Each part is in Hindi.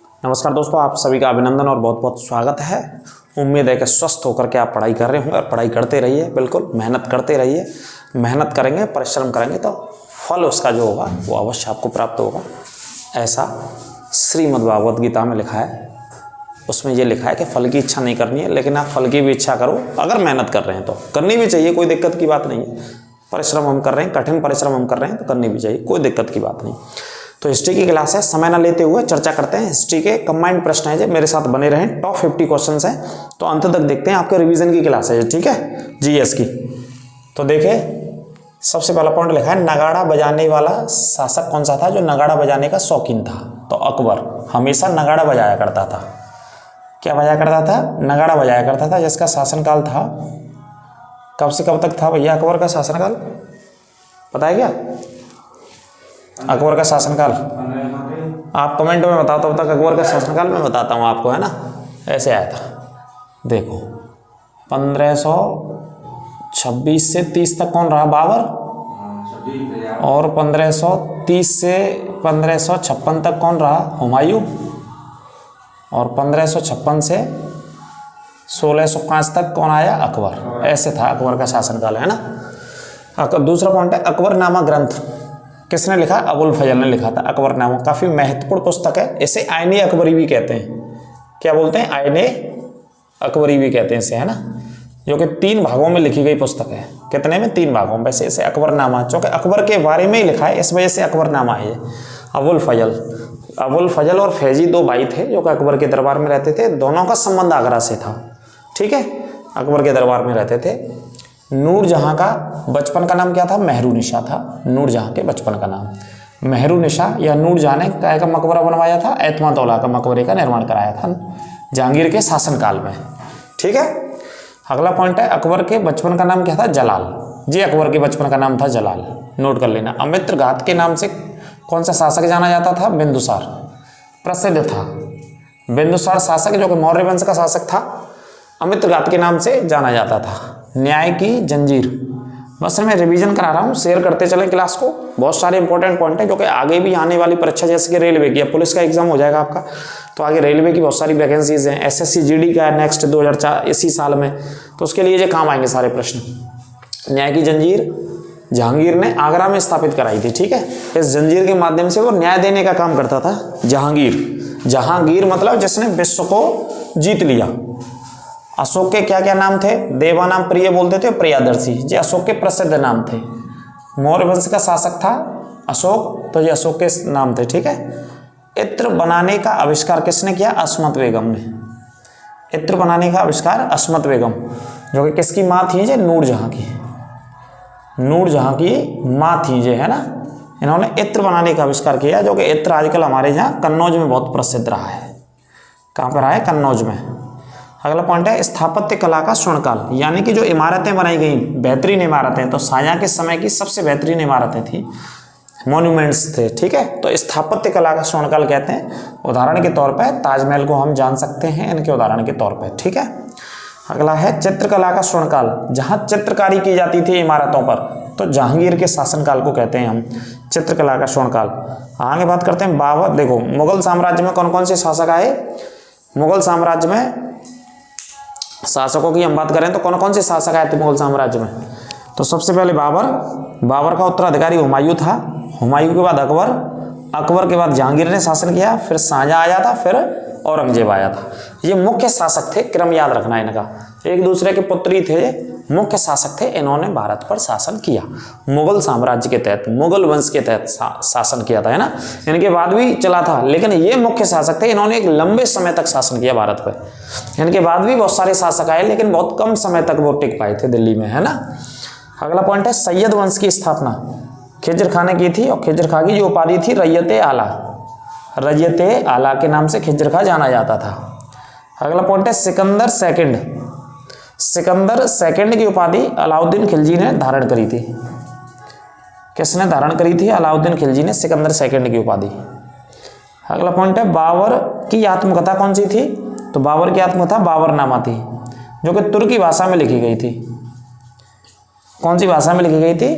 नमस्कार दोस्तों, आप सभी का अभिनंदन और बहुत बहुत स्वागत है। उम्मीद है कि स्वस्थ होकर के आप पढ़ाई कर रहे होंगे और पढ़ाई करते रहिए, बिल्कुल मेहनत करते रहिए। मेहनत करेंगे, परिश्रम करेंगे तो फल उसका जो होगा वो अवश्य आपको प्राप्त होगा। ऐसा श्रीमद् भागवत गीता में लिखा है। उसमें ये लिखा है कि फल की इच्छा नहीं करनी है, लेकिन आप फल की भी इच्छा करो। अगर मेहनत कर रहे हैं तो करनी भी चाहिए, कोई दिक्कत की बात नहीं है। परिश्रम हम कर रहे हैं, कठिन परिश्रम हम कर रहे हैं तो करनी भी चाहिए, कोई दिक्कत की बात नहीं। तो हिस्ट्री की क्लास है, समय ना लेते हुए चर्चा करते हैं। हिस्ट्री के कंबाइंड प्रश्न है, जो मेरे साथ बने रहें। टॉप 50 क्वेश्चंस हैं, तो अंत तक देखते हैं। आपके रिवीजन की क्लास है, ठीक है, जीएस की। तो देखिए, सबसे पहला पॉइंट लिखा है, नगाड़ा बजाने वाला शासक कौन सा था जो नगाड़ा बजाने का शौकीन था? तो अकबर हमेशा नगाड़ा बजाया करता था। क्या बजाया करता था? नगाड़ा बजाया करता था। जिसका शासनकाल था, कब से कब तक था भैया अकबर का शासनकाल, पता है क्या? अकबर का शासनकाल आप कमेंट में बताओ, तब तक अकबर का शासनकाल मैं बताता हूँ आपको, है ना। ऐसे आया था, देखो 1526 से 30 तक कौन रहा? बाबर। और 1530 से 1556 तक कौन रहा? हुमायूं। और 1556 से 1605 तक कौन आया? अकबर। ऐसे था अकबर का शासनकाल, है ना। दूसरा पॉइंट है, अकबरनामा ग्रंथ किसने लिखा? अबुल फजल ने लिखा था। अकबरनामा काफ़ी महत्वपूर्ण पुस्तक है। इसे आईने अकबरी भी कहते हैं। क्या बोलते हैं? आईने अकबरी भी कहते हैं इसे, है ना। जो कि 3 भागों में लिखी गई पुस्तक है। कितने में? 3 भागों में। वैसे इसे अकबरनामा, चूँकि अकबर के बारे में ही लिखा है, इस वजह से अकबरनामा है ये। अबुल फजल और फैजी 2 भाई थे जो कि अकबर के दरबार में रहते थे। दोनों का संबंध आगरा से था, ठीक है। अकबर के दरबार में रहते थे। नूरजहां का बचपन का नाम क्या था? मेहरुनिशा था। नूरजहां के बचपन का नाम मेहरुनिशा या नूरजहां ने काय का मकबरा बनवाया था? एतमातौला का मकबरे का निर्माण कराया था जहांगीर के शासनकाल में, ठीक है। अगला पॉइंट है, अकबर के बचपन का नाम क्या था? जलाल। जी, अकबर के बचपन का नाम था जलाल, नोट कर लेना। अमित्रघात के नाम से कौन सा शासक जाना जाता था? बिंदुसार प्रसिद्ध था। बिंदुसार शासक जो कि मौर्य वंश का शासक था, अमित्रघात के नाम से जाना जाता था। न्याय की जंजीर, बस मैं रिवीजन करा रहा हूँ, शेयर करते चलें क्लास को। बहुत सारे इंपॉर्टेंट पॉइंट है जो कि आगे भी आने वाली परीक्षा, जैसे कि रेलवे की या पुलिस का एग्जाम हो जाएगा आपका, तो आगे रेलवे की बहुत सारी वैकेंसीज हैं। एसएससी जीडी का है नेक्स्ट 2004 इसी साल में, तो उसके लिए ये काम आएंगे सारे प्रश्न। न्याय की जंजीर जहांगीर ने आगरा में स्थापित कराई थी, ठीक है। इस जंजीर के माध्यम से वो न्याय देने का काम करता था जहांगीर मतलब जिसने विश्व को जीत लिया। अशोक के क्या क्या नाम थे? देवानाम प्रिय बोलते थे, प्रियादर्शी, ये अशोक के प्रसिद्ध नाम थे। मौर्य वंश का शासक था अशोक, तो ये अशोक के नाम थे, ठीक है। इत्र बनाने का आविष्कार किसने किया? अस्मत बेगम ने। इत्र बनाने का आविष्कार अस्मत बेगम, जो कि किसकी माँ थी? ये नूरजहां की माँ थी ये, है ना। इन्होंने इत्र बनाने का आविष्कार किया, जो कि इत्र आजकल हमारे यहाँ कन्नौज में बहुत प्रसिद्ध रहा है। कहाँ पर रहा है? कन्नौज में। अगला पॉइंट है, स्थापत्य कला का स्वर्णकाल, यानी कि जो इमारतें बनाई गई, बेहतरीन इमारतें, तो शाहजहां के समय की सबसे बेहतरीन इमारतें थी, मॉन्यूमेंट्स थे, ठीक है। तो स्थापत्य कला का स्वर्णकाल कहते हैं। उदाहरण के तौर पर ताजमहल को हम जान सकते हैं इनके उदाहरण के तौर पर, ठीक है। अगला है चित्रकला का स्वर्णकाल, जहाँ चित्रकारी की जाती थी इमारतों पर, तो जहांगीर के शासनकाल को कहते हैं हम चित्रकला का स्वर्णकाल। आगे बात करते हैं बाबर। देखो, मुगल साम्राज्य में कौन कौन से शासक आए? मुगल साम्राज्य में शासकों की हम बात करें तो कौन कौन से शासक आए थे मुगल साम्राज्य में? तो सबसे पहले बाबर का उत्तराधिकारी हुमायूं था। हुमायूं के बाद अकबर के बाद जहांगीर ने शासन किया, फिर शाहजहां आया था, फिर औरंगजेब आया था। ये मुख्य शासक थे, क्रम याद रखना इनका, एक दूसरे के पुत्री थे, मुख्य शासक थे। इन्होंने भारत पर शासन किया, मुगल साम्राज्य के तहत, मुगल वंश के तहत शासन किया था, है ना। इनके बाद भी चला था, लेकिन ये मुख्य शासक थे। इन्होंने एक लंबे समय तक शासन किया भारत पर। इनके बाद भी बहुत सारे शासक आए, लेकिन बहुत कम समय तक वो टिक पाए थे दिल्ली में, है ना। अगला पॉइंट है, सैयद वंश की स्थापना खिजर खां ने की थी, और खिजर खां की जो उपाधि थी रैयत आला के नाम से खिजर खां जाना जाता था। अगला पॉइंट है, सिकंदर सेकंड की उपाधि अलाउद्दीन खिलजी ने धारण करी थी। किसने धारण करी थी? अलाउद्दीन खिलजी ने सिकंदर सेकंड की उपाधि। अगला पॉइंट है, बाबर की आत्मकथा कौन सी थी? तो बाबर की आत्मकथा बाबरनामा थी, जो कि तुर्की भाषा में लिखी गई थी। कौन सी भाषा में लिखी गई थी?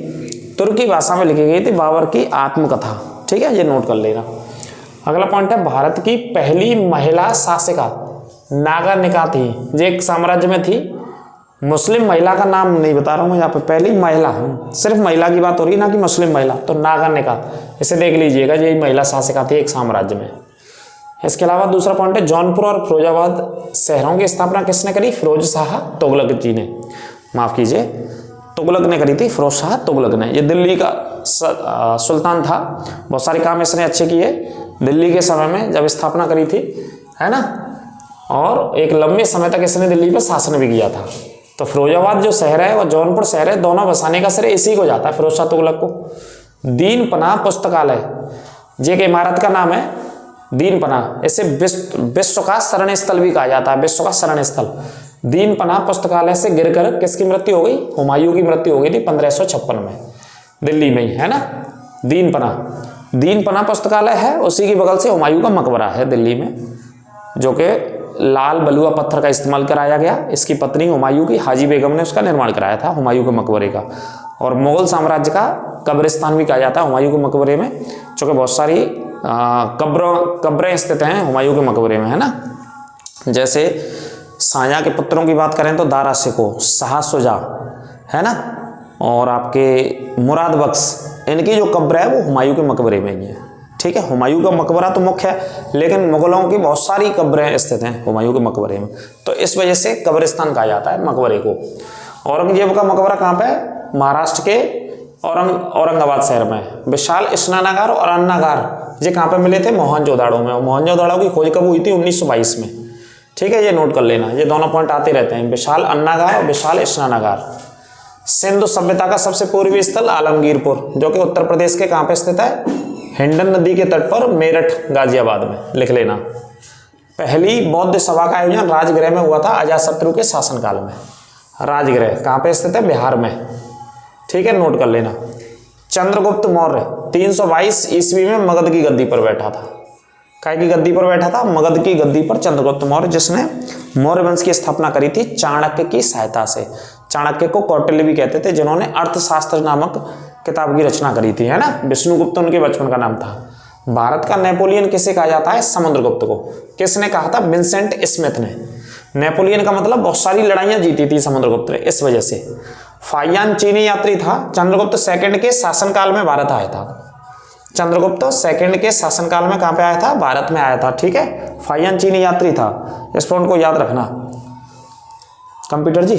तुर्की भाषा में लिखी गई थी बाबर की आत्मकथा, ठीक है, ये नोट कर लेना। अगला पॉइंट है भारत की पहली महिला शासिका नागरनिका थी, जो एक साम्राज्य में थी। मुस्लिम महिला का नाम नहीं बता रहा हूँ मैं यहाँ पे, पहली महिला, सिर्फ महिला की बात हो रही है ना कि मुस्लिम महिला, तो नागरनिका इसे देख लीजिएगा, यही महिला शासिका थी एक साम्राज्य में। इसके अलावा दूसरा पॉइंट है जौनपुर और फिरोजाबाद शहरों की स्थापना किसने करी? फिरोज शाह तुगलक जी ने, माफ कीजिए तुगलक ने करी थी, फिरोज शाह तुगलक ने। ये दिल्ली का सुल्तान था, बहुत सारे काम इसने अच्छे किए दिल्ली के समय में जब स्थापना करी थी, है ना, और एक लंबे समय तक इसने दिल्ली पर शासन भी किया था। तो फिरोजाबाद जो शहर है और जौनपुर शहर है, दोनों बसाने का श्रेय इसी को जाता है, फिरोज शाह तुगलक को। दीन पनाह पुस्तकालय, ये एक इमारत का नाम है दीन पनाह, इसे विश्व का शरण स्थल भी कहा जाता है, विश्व का शरण स्थल। दीन पनाह पुस्तकालय से गिरकर किसकी मृत्यु हो गई? हुमायूं की मृत्यु हो गई थी 1556 में, दिल्ली में ही, है ना। दीन पनाह पुस्तकालय है, उसी की बगल से हुमायूं का मकबरा है दिल्ली में, जो कि लाल बलुआ पत्थर का इस्तेमाल कराया गया। इसकी पत्नी हुमायूं की हाजी बेगम ने उसका निर्माण कराया था, हुमायूं के मकबरे का। और मुगल साम्राज्य का कब्रिस्तान भी कहा जाता है हुमायूं के मकबरे में, चूँकि बहुत सारी कब्रें स्थित हैं हुमायूं के मकबरे में, है ना। जैसे शाहजहां के पुत्रों की बात करें तो दारा शिकोह, शाह शुजा, है ना, और आपके मुराद बख्श, इनकी जो कब्र है वो हुमायूं के मकबरे में ही है। ठीक है, हुमायूं का मकबरा तो मुख्य है, लेकिन मुगलों की बहुत सारी कब्रें स्थित हैं हुमायूं के मकबरे में, तो इस वजह से कब्रिस्तान कहा जाता है मकबरे को। औरंगजेब का मकबरा कहाँ पे है? महाराष्ट्र के औरंगाबाद शहर में। विशाल स्नानागार और अन्नागार ये कहाँ पे मिले थे? मोहनजोदाड़ो में। मोहनजोदाड़ो की खोज कब हुई थी? 1922 में। ठीक है, ये नोट कर लेना, ये दोनों पॉइंट आते रहते हैं, विशाल अन्नागार और विशाल स्नानागार। सिंधु सभ्यता का सबसे पूर्वी स्थल आलमगीरपुर, जो कि उत्तर प्रदेश के कहाँ पे स्थित है? हिंडन नदी के तट पर, मेरठ गाजियाबाद में, लिख लेना। पहली बौद्ध सभा का आयोजन राजगृह में हुआ था अजातशत्रु के शासनकाल में। राजगृह कहाँ पे स्थित है? बिहार में। ठीक है, नोट कर लेना। चंद्रगुप्त मौर्य 322 ईस्वी में मगध की गद्दी पर बैठा था। काय की गद्दी पर बैठा था? मगध की गद्दी पर चंद्रगुप्त मौर्य, जिसने मौर्य वंश की स्थापना करी थी चाणक्य की सहायता से। चाणक्य को कौटिल्य भी कहते थे, जिन्होंने अर्थशास्त्र नामक किताब की रचना करी थी, है ना। विष्णुगुप्त उनके बचपन का नाम था। भारत का नेपोलियन किसे कहा जाता है? समुद्रगुप्त को। किसने कहा था? विंसेंट स्मिथ ने। नेपोलियन का मतलब बहुत सारी लड़ाइयां जीती थी समुद्रगुप्त ने, इस वजह से। फाहियान चीनी यात्री था, चंद्रगुप्त सेकंड के शासनकाल में भारत आया था। चंद्रगुप्त सेकंड के शासनकाल में कहाँ पे आया था? भारत में आया था। ठीक है, फाहियान चीनी यात्री था, इस पॉइंट को याद रखना। कंप्यूटर जी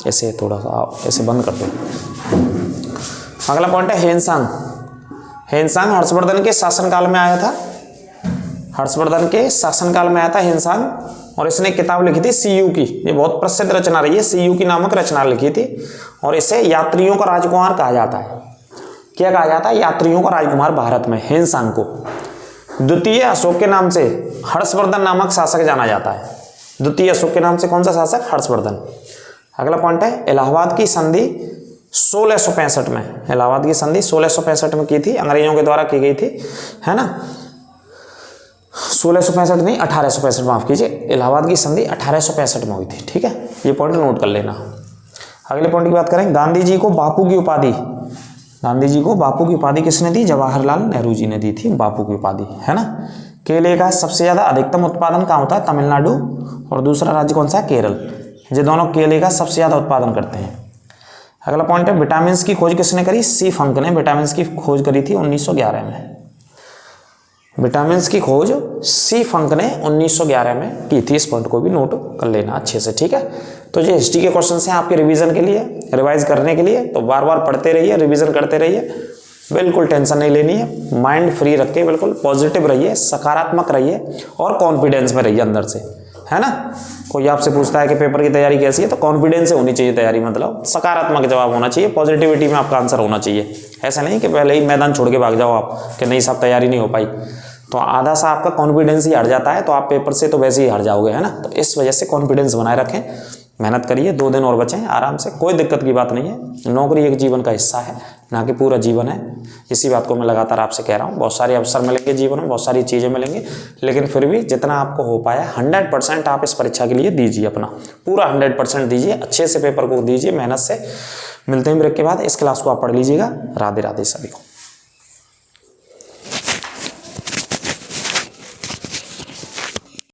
ऐसे थोड़ा सा ऐसे बंद कर दो। अगला पॉइंट है हेनसांग। हेनसांग हर्षवर्धन के शासनकाल में आया था, हर्षवर्धन के शासनकाल में आया था हेनसांग, और इसने किताब लिखी थी सीयू की। ये बहुत प्रसिद्ध रचना रही है, सीयू की नामक रचना लिखी थी, और इसे यात्रियों का राजकुमार कहा जाता है। क्या कहा जाता है? यात्रियों का राजकुमार भारत में हेनसांग को। द्वितीय अशोक के नाम से हर्षवर्धन नामक शासक जाना जाता है। द्वितीय अशोक के नाम से कौन सा शासक? हर्षवर्धन। अगला पॉइंट है इलाहाबाद की संधि 1665 में। इलाहाबाद की संधि 1665 में की थी, अंग्रेजों के द्वारा की गई थी, है ना। 1665 नहीं, 1865, माफ कीजिए, इलाहाबाद की संधि 1865 में हुई थी। ठीक है, ये पॉइंट नोट कर लेना। अगले पॉइंट की बात करें, गांधी जी को बापू की उपाधि, गांधी जी को बापू की उपाधि किसने दी? जवाहरलाल नेहरू जी ने दी थी बापू की उपाधि, है ना। केले का सबसे ज्यादा अधिकतम उत्पादन कहाँ होता है? तमिलनाडु, और दूसरा राज्य कौन सा है? केरल। ये दोनों केले का सबसे ज्यादा उत्पादन करते हैं। अगला पॉइंट है विटामिन की खोज किसने करी? सी फंक ने विटामिन की खोज करी थी 1911 में। विटामिन की खोज सी फंक ने 1911 में की थी, इस पॉइंट को भी नोट कर लेना अच्छे से। ठीक है, तो ये हिस्ट्री के क्वेश्चन हैं आपके रिवीजन के लिए, रिवाइज करने के लिए, तो बार बार पढ़ते रहिए, रिवीजन करते रहिए, बिल्कुल टेंशन नहीं लेनी है, माइंड फ्री रख के बिल्कुल पॉजिटिव रहिए, सकारात्मक रहिए, और कॉन्फिडेंस में रहिए अंदर से, है ना। कोई आपसे पूछता है कि पेपर की तैयारी कैसी है, तो कॉन्फिडेंस से होनी चाहिए तैयारी, मतलब सकारात्मक जवाब होना चाहिए, पॉजिटिविटी में आपका आंसर होना चाहिए। ऐसा नहीं कि पहले ही मैदान छोड़ के भाग जाओ आप कि नहीं साहब तैयारी नहीं हो पाई, तो आधा सा आपका कॉन्फिडेंस ही हट जाता है, तो आप पेपर से तो वैसे ही हट जाओगे, है ना। तो इस वजह से कॉन्फिडेंस बनाए रखें, मेहनत करिए, 2 दिन और बचे हैं आराम से, कोई दिक्कत की बात नहीं है। नौकरी एक जीवन का हिस्सा है, ना कि पूरा जीवन है। इसी बात को मैं लगातार आपसे कह रहा हूँ। बहुत सारे अवसर मिलेंगे जीवन में, बहुत सारी चीज़ें मिलेंगी, लेकिन फिर भी जितना आपको हो पाया 100% आप इस परीक्षा के लिए दीजिए, अपना पूरा 100% दीजिए, अच्छे से पेपर को दीजिए मेहनत से। मिलते हैं ब्रेक के बाद, इस क्लास को आप पढ़ लीजिएगा। राधे राधे सभी को।